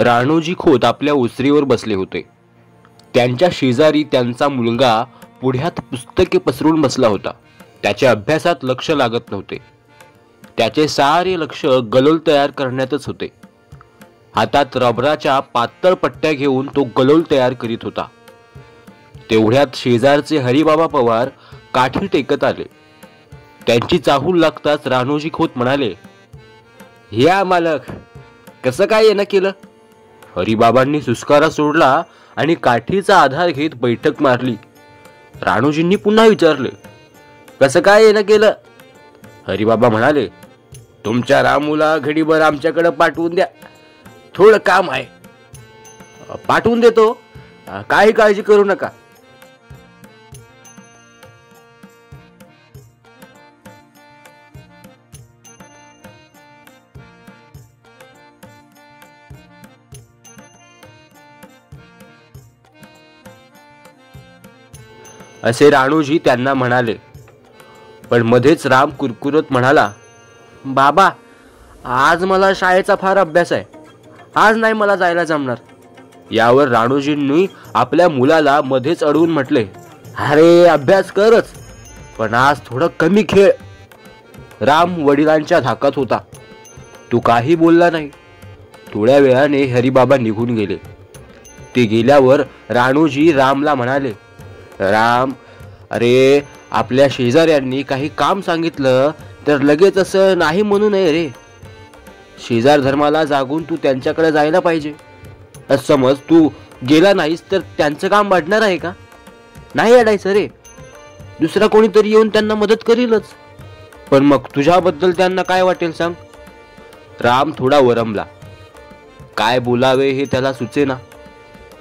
राणोजी खोत आपल्या ओसरीवर बसले होते. त्यांच्या शेजारी त्यांचा मुलगा पुढ्यात पुस्तके पसरून बसला होता. त्याच्या अभ्यासात लक्ष लागत नव्हते. त्याचे सारे लक्ष गलोल तयार करण्यातच होते. हातात रबराच्या पातळ पट्ट्या घेऊन तो गलोल तयार करीत होता. तेवढ्यात शेजारचे हरिबाबा पवार काठी टेकत आले. त्यांची चाहूल लागताच राणोजी खोत म्हणाले, "या मालक, कसं काय येणं केलं?" हरिबाबांनी सुस्कारा सोडला आणि काठीचा आधार घेत बैठक मारली. राणोजींनी पुन्हा विचारले, "कसं काय येणं केलं?" हरिबाबा म्हणाले, "तुमच्या रामूला घडीभर आमच्याकडे पाठवून द्या, थोडं काम आहे." "पाठवून देतो, काही काळजी करू नका." असे राणोजी त्यांना म्हणाले. पण मध्येच राम कुरकुरत म्हणाला, "बाबा, आज मला शाळेचा फार अभ्यास आहे, आज नाही मला जायला जमणार." यावर राणोजींनी आपल्या मुलाला मध्येच अडवून म्हटले, "अरे, अभ्यास करच, पण आज थोडं कमी खेळ." राम वडिलांच्या धाकात होता. तो काही बोलला नाही. थोड्या वेळाने हरिबाबा निघून गेले. ते गेल्यावर राणोजी रामला म्हणाले, "राम, अरे, आपल्या शेजाऱ्यांनी काही काम सांगितलं तर लगेच असं नाही म्हणू नये रे. शेजार धर्माला जागून तू त्यांच्याकडे जायला पाहिजे. समज तू गेला नाहीस तर त्यांचं काम वाढणार आहे का? नाही अडायचं रे. दुसरा कोणीतरी येऊन त्यांना मदत करीलच. पण मग तुझ्याबद्दल त्यांना काय वाटेल सांग?" राम थोडा वरमला. काय बोलावे हे त्याला सुचेना.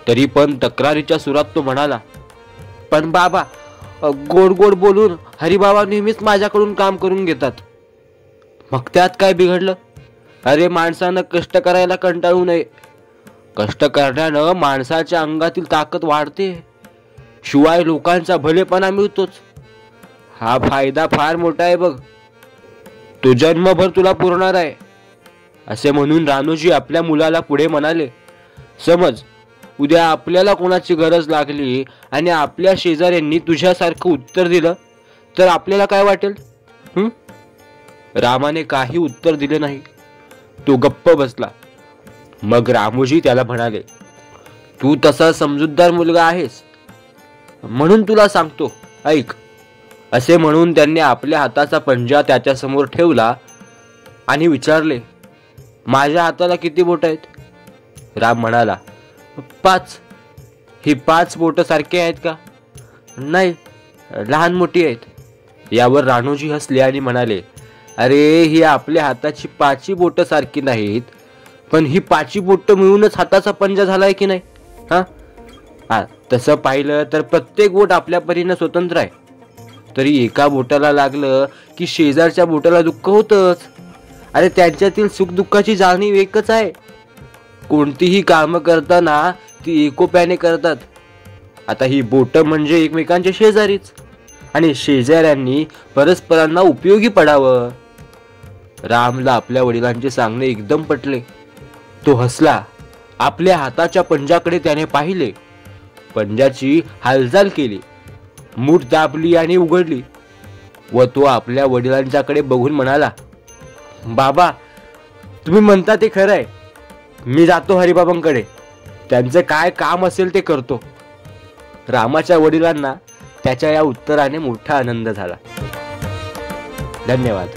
तरी पण तक्रारीच्या सुरात तो म्हणाला, "पण बाबा, गोड गोड बोलून हरिबाबा नेहमीच माझ्याकडून काम करून घेतात." "मग त्यात काय बिघडलं? अरे, माणसानं कष्ट करायला कंटाळू नये. कष्ट करण्यानं माणसाच्या अंगातील ताकद वाढते, शिवाय लोकांचा भलेपणा मिळतोच. हा फायदा फार मोठा आहे बघ. तो जन्मभर तुला पुरणार आहे." असे म्हणून राणोजी आपल्या मुलाला पुढे म्हणाले, "समज उद्या आपल्याला कोणाची गरज लागली आणि आपल्या शेजाऱ्यांनी तुझ्यासारखं उत्तर दिलं तर आपल्याला काय वाटेल?" रामाने काही उत्तर दिले नाही. तो गप्प बसला. मग रामोजी त्याला म्हणाले, "तू तसा समजूतदार मुलगा आहेस म्हणून तुला सांगतो, ऐक." असे म्हणून त्यांनी आपल्या हाताचा पंजा त्याच्यासमोर ठेवला आणि विचारले, "माझ्या हाताला किती बोट आहेत?" राम म्हणाला, "5." "ही 5 बोट सारखे आहेत का?" "नाही, लहान मोठी आहेत." यावर राणोजी हसले आणि म्हणाले, "अरे, ही आपल्या हाताची 5 बोट सारखी नाहीत, पण ही 5 बोट मिळूनच हाताचा पंजा झालाय की नाही? हा, तसं पाहिलं तर प्रत्येक बोट आपल्या परीने स्वतंत्र आहे. तरी एका बोटाला लागलं की शेजारच्या बोटाला दुःख होतच. अरे, त्यांच्यातील सुखदुःखाची जाणीव एकच आहे. कोणतीही कामं करताना ती एकोप्याने करतात. आता ही बोट म्हणजे एकमेकांचे शेजारीच, आणि शेजाऱ्यांनी परस्परांना उपयोगी पडावं." रामला आपल्या वडिलांचे सांगणे एकदम पटले. तो हसला. आपल्या हाताच्या पंजाकडे त्याने पाहिले. पंजाची हालचाल केली, मूठ दाबली आणि उघडली व तो आपल्या वडिलांच्याकडे बघून म्हणाला, "बाबा, तुम्ही म्हणता ते खरं आहे. मी जातो हरिबाबांकडे. त्यांचं काय काम असेल ते करतो." रामाच्या वडिलांना त्याच्या या उत्तराने मोठा आनंद झाला. धन्यवाद.